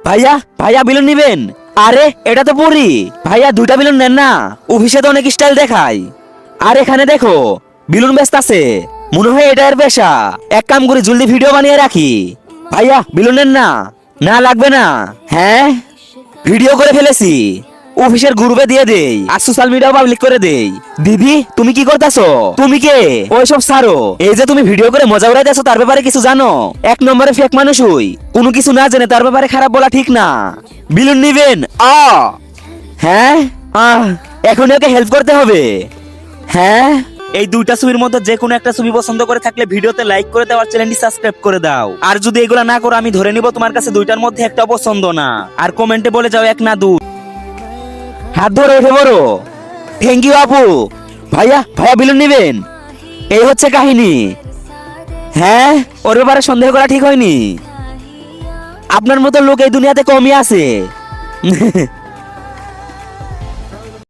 ভাইয়া ভাইয়া বেলুন নিবেন? আরে এটা তো পরি ভাইয়া, দুইটা বেলুন নেন না, অফিসে তো অনেক স্টাইল দেখায়। আর এখানে দেখো বেলুন ব্যস্ত আছে, মনে হয় এটা এর পেশা। এক কাম করি জলদি ভিডিও বানিয়ে রাখি। ভাইয়া বেলুন নেন না? না লাগবে না। হ্যাঁ ভিডিও করে ফেলেছি, অফিসের গ্রুপে দিয়ে দেই আর সোশ্যাল মিডিয়াও পাবলিক করে দেই। দিদি তুমি কি করতেছো? তুমি কে? ওইসব ছাড়ো, এই যে তুমি ভিডিও করে মজা উড়াইতেছো তার ব্যাপারে কিছু জানো? এক নম্বরে ফেক মানুষ হই, কোনো কিছু না জেনে তার ব্যাপারে খারাপ বলা ঠিক না। বিলুন নিবেন? হ্যাঁ এখন ওকে হেল্প করতে হবে। হ্যাঁ এই দুইটা ছবির মধ্যে যে কোনো একটা ছবি পছন্দ করে থাকলে ভিডিওতে লাইক করে দাও আর চ্যানেলটি সাবস্ক্রাইব করে দাও। আর যদি এগুলা না করো আমি ধরে নিব তোমার কাছে দুইটার মধ্যে একটা পছন্দ না। আর কমেন্টে বলে যাও এক না দুই। হাত ধরে উঠে বড়। থ্যাংক ইউ আপু। ভাইয়া ভাইয়া বিলুন নিবেন? এই হচ্ছে কাহিনী। হ্যাঁ ওর ব্যাপারে সন্দেহ করা ঠিক হয়নি, আপনার মতো লোক এই দুনিয়াতে কমই আছে।